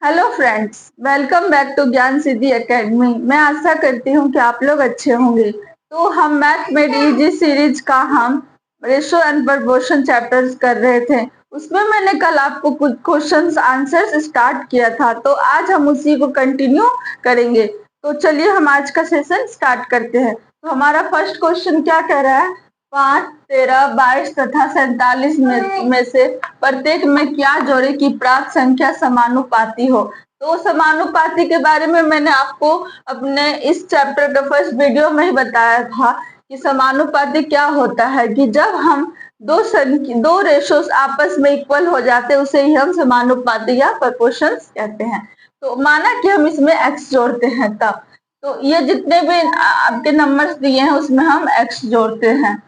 Hello friends, welcome back to Gyan Siddhi academy. मैं आशा करती हूँ कि आप लोग अच्छे होंगे। तो हम मैथ मेड इजी सीरीज का हम रेशो एंड प्रपोर्शन चैप्टर्स कर रहे थे। उसमें मैंने कल आपको कुछ क्वेश्चंस आंसर्स स्टार्ट किया था, तो आज हम उसी को कंटिन्यू करेंगे। तो चलिए हम आज का सेशन स्टार्ट करते हैं। तो हमारा फर्स्ट क्वेश्चन क्या कह रहा है? 5, 13, 22 तथा 47 में से प्रत्येक में क्या जोड़े की प्राप्त संख्या समानुपाती हो। तो समानुपाती के बारे में मैंने आपको अपने इस चैप्टर के फर्स्ट वीडियो में ही बताया था कि समानुपाती क्या होता है, कि जब हम दो रेशोस आपस में इक्वल हो जाते हैं उसे ही हम समानुपाती या प्रोपोर्शंस कहते हैं। तो माना कि हम इसमें x जोड़ते हैं तब, तो ये जितने भी आपके नंबर्स दिए हैं उसमें हम x जोड़ते हैं।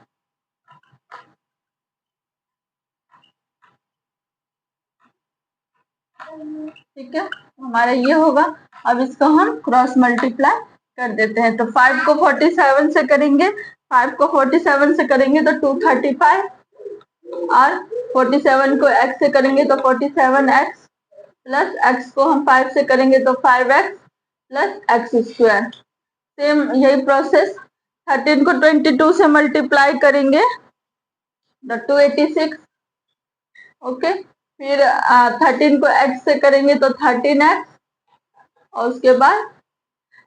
ठीक है, हमारा ये होगा। अब इसको हम क्रॉस मल्टीप्लाई कर देते हैं। तो 5 को 47 से करेंगे, 5 को 47 से करेंगे तो 235, और 47 को x से करेंगे तो 47x, प्लस x को हम 5 से करेंगे तो 5x plus x square. Same यही प्रोसेस 13 को 22 से मल्टीप्लाई करेंगे तो 286। ओके, फिर 13 को x से करेंगे तो 13x, और उसके बाद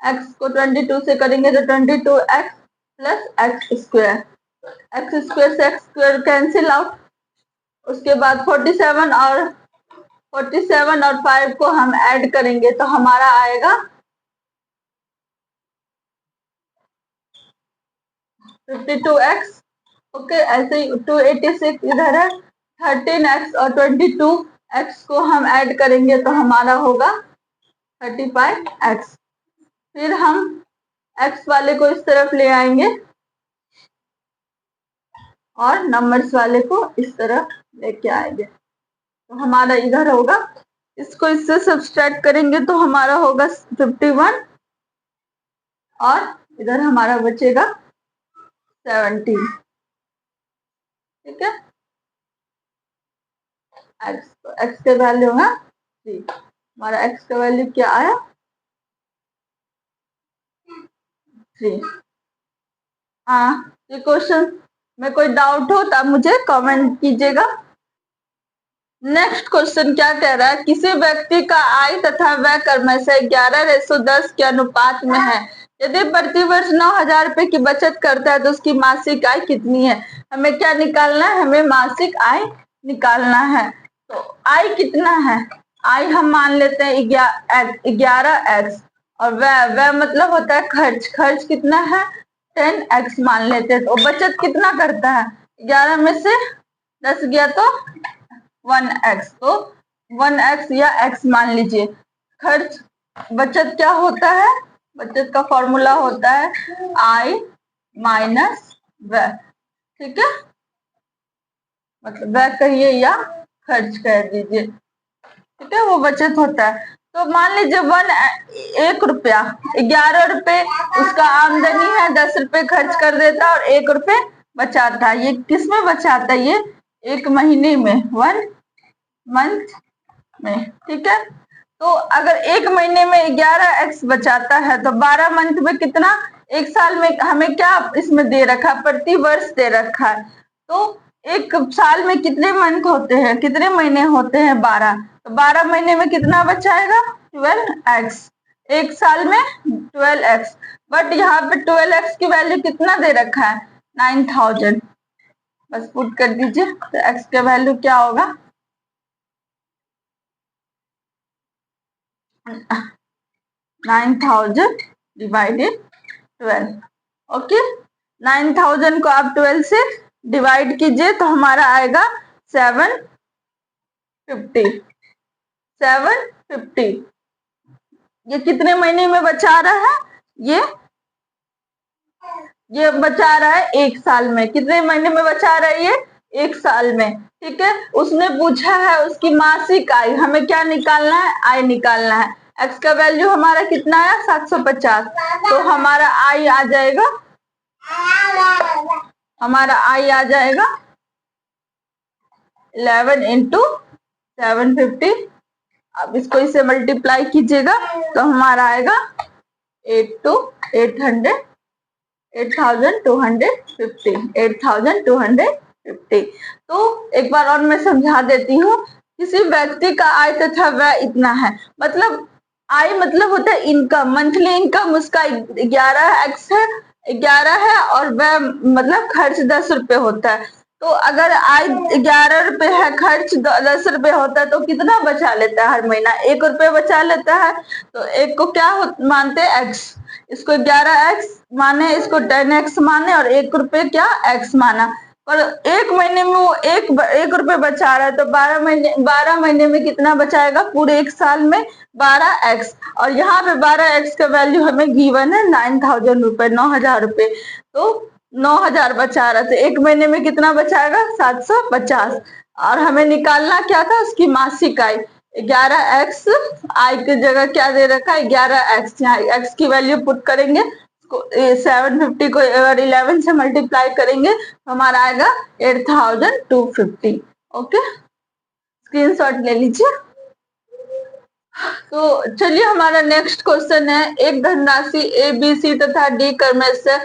x को 22 से करेंगे तो 22x plus x square. X square से एक्स स्क्वायर कैंसिल आउट। उसके बाद 47 और 5 को हम ऐड करेंगे तो हमारा आएगा 52x। ओके, ऐसे ही 286 इधर है। 13x और 22x को हम ऐड करेंगे तो हमारा होगा 35x। फिर हम x वाले को इस तरफ ले आएंगे और नंबर्स वाले को इस तरफ लेके आएंगे तो हमारा इधर होगा। इसको इससे सब्सट्रैक्ट करेंगे तो हमारा होगा 51, और इधर हमारा बचेगा 17। ठीक है, एक्स का वैल्यू होगा 3। हमारा एक्स का वैल्यू क्या आया? 3। हाँ, ये क्वेश्चन में कोई डाउट हो तो आप मुझे कमेंट कीजिएगा। नेक्स्ट क्वेश्चन क्या कह रहा है? किसी व्यक्ति का आय तथा व्यय क्रमशः 11:10 के अनुपात में है। यदि प्रति वर्ष 9,000 रुपए की बचत करता है तो उसकी मासिक आय कितनी है? हमें क्या निकालना है? हमें मासिक आय निकालना है। तो आय कितना है? आय हम मान लेते हैं 11x, और व्यय मतलब होता है खर्च। खर्च कितना है? 10x मान लेते हैं। तो बचत कितना करता है? 11 में से 10 गया तो 1x, तो 1x या x मान लीजिए। खर्च बचत क्या होता है? बचत का फॉर्मूला होता है आय माइनस व्यय। ठीक है, मतलब व्यय कहिए या खर्च कह दीजिए। ठीक है, वो बचत होता है। तो मान लीजिए 1 रुपया, 11 रुपए उसका आमदनी है, 10 रुपए खर्च कर देता है और 1 रुपए बचाता है। ये किसमें बचाता है? ये 1 महीने में, 1 मंथ में। ठीक है, तो अगर 1 महीने में 11x बचाता है तो 12 मंथ में कितना? 1 साल में हमें क्या इसमें दे रखा? प्रति वर्ष दे रखा है। तो 1 साल में कितने मंथ होते हैं? कितने महीने होते हैं? 12। तो 12 महीने में कितना बचाएगा? 12x। 1 साल में 12x, बट यहाँ पे 12x की वैल्यू कितना दे रखा है? 9,000। बस पुट कर दीजिए तो x का वैल्यू क्या होगा? 9,000 डिवाइडेड 12। ओके, 9,000 को आप 12 से डिवाइड कीजिए तो हमारा आएगा 750। 750 ये कितने महीने में बचा रहा है? ये बचा रहा है 1 साल में। कितने महीने में बचा रहा है ये? 1 साल में। ठीक है, उसने पूछा है उसकी मासिक आय। हमें क्या निकालना है? आय निकालना है। एक्स का वैल्यू हमारा कितना है? 750। तो हमारा आय आ जाएगा, हमारा आय आ जाएगा 11 इंटू 750 अब इसको इसे मल्टीप्लाई कीजिएगा तो हमारा आएगा 8,250। तो एक बार और मैं समझा देती हूँ। किसी व्यक्ति का आय तथा व्यय इतना है, मतलब आय मतलब होता है इनकम, मंथली इनकम उसका 11x है, 11 है, और वह मतलब खर्च 10 रुपए होता है। तो अगर आय 11 रुपए है, खर्च 10 रुपए होता है, तो कितना बचा लेता है हर महीना? 1 रुपए बचा लेता है। तो एक को क्या मानते हैं? एक्स। इसको 11x माने, इसको 10x माने, और 1 रुपए क्या x माना। पर एक महीने में वो एक रुपए बचा रहा है, तो 12 महीने में कितना बचाएगा? पूरे एक साल में 12x। और यहाँ पे 12x का वैल्यू हमें गिवन है 9,000 रुपए, 9,000 रुपए। तो 9,000 बचा रहा था, एक महीने में कितना बचाएगा? 750। और हमें निकालना क्या था? उसकी मासिक आय। 11x आय की जगह क्या दे रखा है? 11x। यहाँ x की वैल्यू पुट करेंगे, 750 को अगर 11 से मल्टीप्लाई करेंगे तो हमारा आएगा 8,250। ओके, स्क्रीनशॉट ले लीजिए। तो चलिए हमारा नेक्स्ट क्वेश्चन है, एक धनराशि ए बी सी तथा डी क्रमश से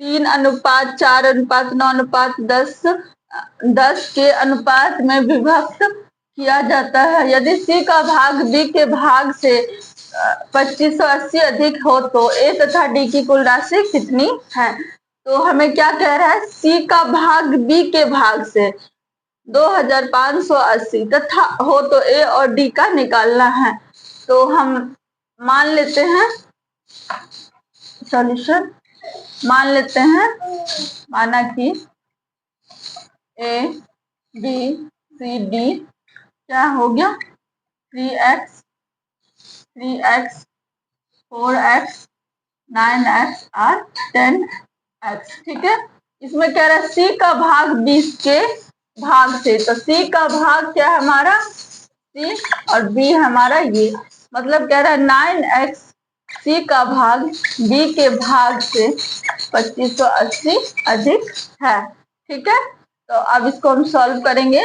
3:4:9:10 के अनुपात में विभक्त किया जाता है। यदि सी का भाग बी के भाग से 2580 अधिक हो तो ए तथा डी की कुल राशि कितनी है? तो हमें क्या कह रहा है? सी का भाग बी के भाग से 2580 तथा हो तो ए और डी का निकालना है। तो हम मान लेते हैं सॉल्यूशन, मान लेते हैं, माना कि ए बी सी डी क्या हो गया? 3x 4x 9x और 10x। ठीक है, इसमें कह रहा है सी का भाग 20 के भाग से, तो सी का भाग क्या है हमारा? सी, और बी हमारा ये, मतलब कह रहा है 9x सी का भाग बी के भाग से 2580 अधिक है। ठीक है, तो अब इसको हम सॉल्व करेंगे।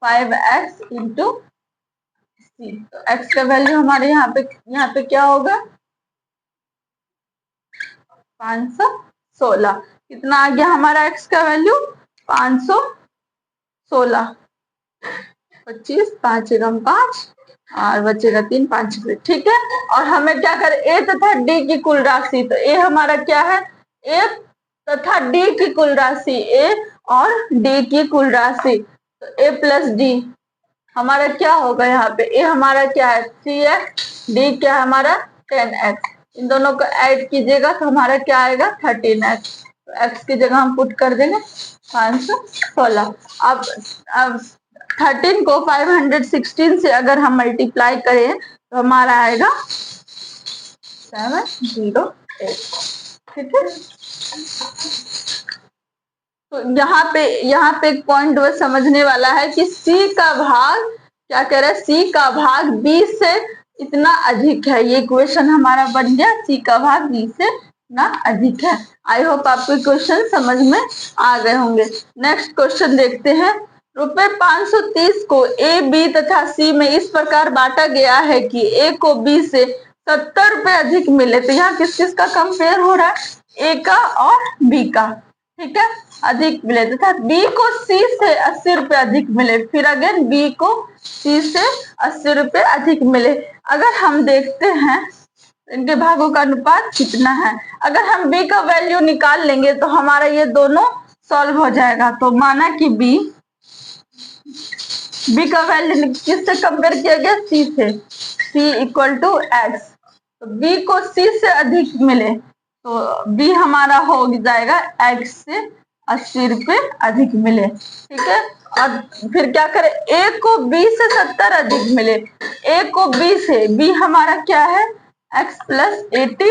5x इंटू सी, तो x का वैल्यू हमारे यहाँ पे क्या होगा? 516। कितना आ गया हमारा x का वैल्यू? 516। 25, 5 एकम 5 और बचेगा 3, 5 ठीक है। और हमें क्या करें? ए तथा डी की कुल राशि, तो ए हमारा क्या है? ए तथा डी की कुल राशि, ए और डी की कुल राशि, तो ए प्लस डी हमारा क्या होगा? यहाँ पे ए हमारा क्या है? 3x, डी क्या है हमारा? 10x। इन दोनों को ऐड कीजिएगा तो हमारा क्या आएगा? 13x। तो x की जगह हम पुट कर देंगे 516। अब 13 को 516 से अगर हम मल्टीप्लाई करें तो हमारा आएगा 708। ठीक है, तो यहाँ पे एक पॉइंट वो समझने वाला है कि सी का भाग क्या कह रहा है? सी का भाग बी से इतना अधिक है। ये क्वेश्चन हमारा बन गया, सी का भाग बी से इतना अधिक है। आई होप आपको क्वेश्चन समझ में आ गए होंगे। नेक्स्ट क्वेश्चन देखते हैं। रुपए 530 को ए बी तथा सी में इस प्रकार बांटा गया है कि ए को बी से 70 रुपए अधिक मिले। तो यहाँ किस किस का कंपेयर हो रहा है? ए का और बी का। ठीक है, अधिक मिले तथा बी को सी से 80 रुपए अधिक मिले। फिर अगेन बी को सी से 80 रुपए अधिक मिले। अगर हम देखते हैं इनके भागों का अनुपात कितना है, अगर हम बी का वैल्यू निकाल लेंगे तो हमारा ये दोनों सॉल्व हो जाएगा। तो माना कि बी का वैल्यू किससे कंपेयर किया गया? सी से, सी इक्वल टू एक्स। तो बी को सी से अधिक मिले तो बी हमारा हो जाएगा एक्स से 80 रुपए अधिक मिले। ठीक है, और फिर क्या करें? ए को बी से 70 अधिक मिले। ए को बी से, बी हमारा क्या है? एक्स प्लस 80,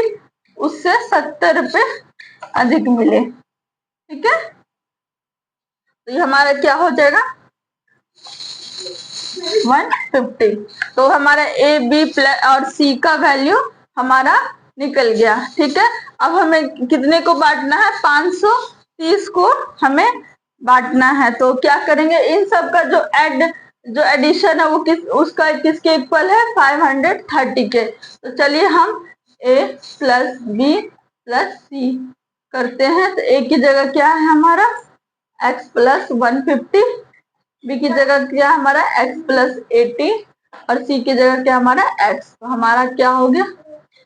उससे 70 रुपए अधिक मिले। ठीक है, तो ये हमारा क्या हो जाएगा? 150। तो हमारा ए बी प्लस और सी का वैल्यू हमारा निकल गया। ठीक है, अब हमें कितने को बांटना है? 530 को हमें बांटना है। तो क्या करेंगे? इन सब का जो ऐड जो एडिशन है वो उसका किसके इक्वल है, 530 के। तो चलिए हम a प्लस बी प्लस सी करते हैं। तो a की जगह क्या है हमारा x प्लस 150, b की जगह क्या है हमारा x प्लस 80 और c की जगह क्या हमारा x। तो हमारा क्या हो गया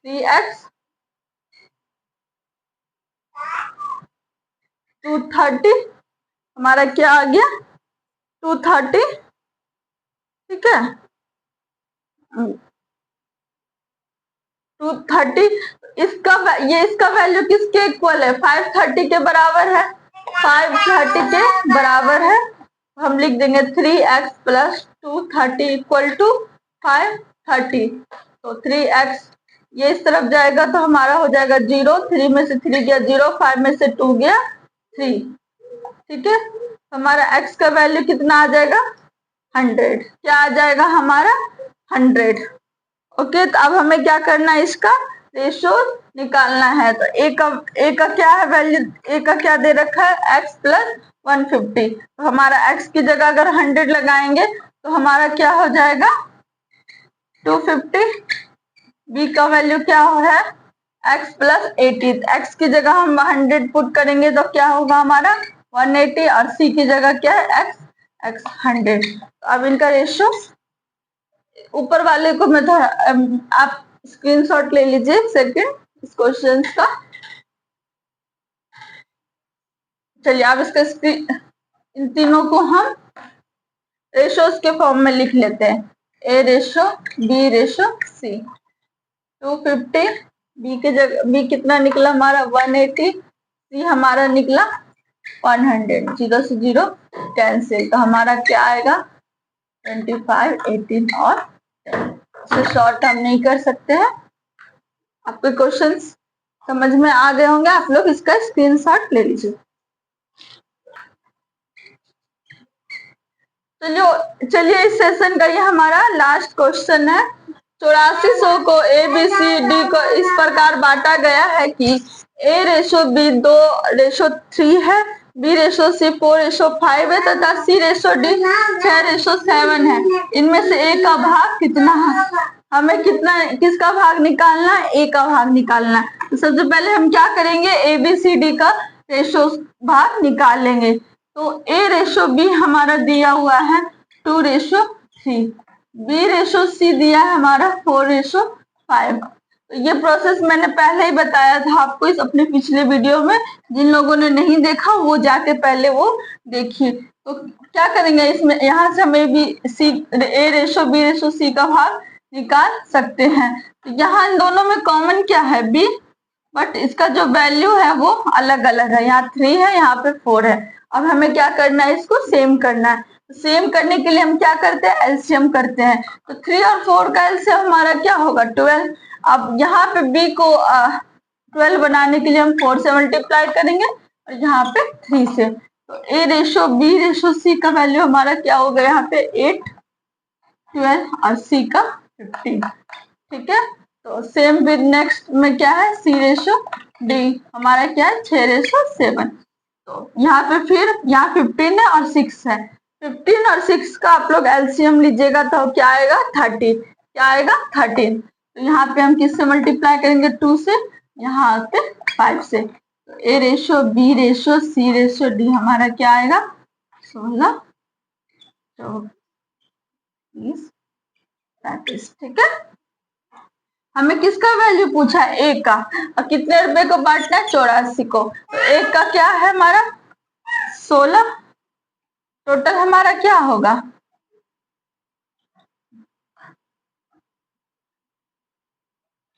3x 230, हमारा क्या आ गया 230, ठीक है 230। इसका वैल्यू किसके इक्वल है, 530 के बराबर है, 530 के बराबर है। हम लिख देंगे 3x प्लस 230 इक्वल टू 530। तो 3x ये इस तरफ जाएगा तो हमारा हो जाएगा 0, 3 में से 3 गया 0, 5 में से 2 गया 3, ठीक है। हमारा x का वैल्यू कितना आ जाएगा 100, क्या आ जाएगा हमारा 100। ओके, तो अब हमें क्या करना है, इसका रेशो निकालना है। तो ए का क्या है वैल्यू, ए का क्या दे रखा है x प्लस 150। तो हमारा x की जगह अगर 100 लगाएंगे तो हमारा क्या हो जाएगा 250। b का वैल्यू क्या है x प्लस 80, x की जगह हम 100 पुट करेंगे तो क्या होगा हमारा 180 और c की जगह क्या है x 100। तो अब इनका रेशो ऊपर वाले को मैं थोड़ा आप स्क्रीनशॉट ले लीजिए सेकंड इस क्वेश्चन का। चलिए अब इसका इन तीनों को हम रेशोस के फॉर्म में लिख लेते हैं, ए रेशो बी रेशो सी। 250 बी के जगह बी कितना निकला हमारा 180, सी हमारा निकला 100, 0 से 0 कैंसिल। तो हमारा क्या आएगा 25, 18 और 10। इसे शॉर्ट हम नहीं कर सकते हैं। आपके क्वेश्चंस समझ में आ गए होंगे, आप लोग इसका स्क्रीनशॉट ले लीजिए। चलिए इस सेशन का ये हमारा लास्ट क्वेश्चन है। 8400 को ए बी सी डी को इस प्रकार बांटा गया है कि ए रेशो बी 2:3 है, बी रेशो सी 4:5 है तथा सी रेशो डी 6:7 है। इनमें से ए का भाग कितना है, हमें किसका भाग निकालना है, ए का भाग निकालना है। तो सबसे पहले हम क्या करेंगे ए बी सी डी का रेशो भाग निकाल लेंगे। तो ए रेशो बी हमारा दिया हुआ है 2:3, बी रेशो सी दिया है हमारा 4:5। तो ये प्रोसेस मैंने पहले ही बताया था आपको इस अपने पिछले वीडियो में, जिन लोगों ने नहीं देखा वो जाके पहले वो देखिए। तो क्या करेंगे इसमें, यहाँ से हम ए रेशो बी रेशो सी का भाग निकाल सकते हैं। तो यहाँ इन दोनों में कॉमन क्या है बी, बट इसका जो वैल्यू है वो अलग अलग है, यहाँ 3 है यहाँ पे 4 है। अब हमें क्या करना है, इसको सेम करना है। सेम करने के लिए हम क्या करते हैं एलसीएम करते हैं। तो 3 और 4 का एलसीएम हमारा क्या होगा 12। अब यहाँ पे b को 12 बनाने के लिए हम 4 से मल्टीप्लाई करेंगे और यहाँ पे 3 से। तो a ratio b ratio c का वैल्यू हमारा क्या होगा यहाँ पे 8, 12 और c का 15, ठीक है। तो सेम विद नेक्स्ट में क्या है सी रेशो डी हमारा क्या है 6:7। तो यहाँ पे फिर यहाँ 15 है और 6 है, 15 और 6 का आप लोग एलसीएम लीजिएगा तो क्या आएगा 30, क्या आएगा 13। तो यहाँ पे हम किससे मल्टीप्लाई करेंगे 2 से, यहाँ पे 5 से। तो ए रेशो बी रेशो सी रेशो डी हमारा क्या आएगा 16, 24, 35, ठीक है। हमें किसका वैल्यू पूछा है ए का, और कितने रुपए को बांटना है 84 को। तो एक का क्या है हमारा 16, टोटल हमारा क्या होगा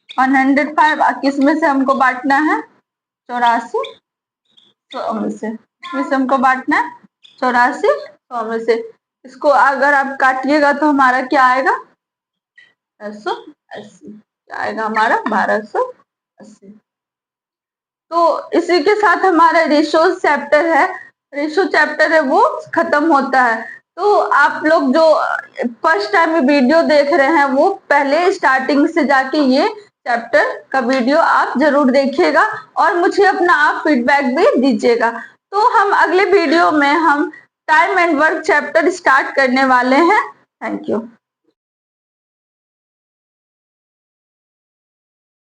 105। किस में से हमको बांटना है 84 100 में से, किसमें से हमको बांटना है 84 100 में से। इसको अगर आप काटिएगा तो हमारा क्या आएगा 1280, क्या आएगा हमारा 1280। तो इसी के साथ हमारा रेशो चैप्टर है वो खत्म होता है। तो आप लोग जो फर्स्ट टाइम वीडियो देख रहे हैं वो पहले स्टार्टिंग से जाके ये चैप्टर का वीडियो आप जरूर देखिएगा और मुझे अपना आप फीडबैक भी दीजिएगा। तो हम अगले वीडियो में हम time and work chapter start करने वाले हैं। Thank you.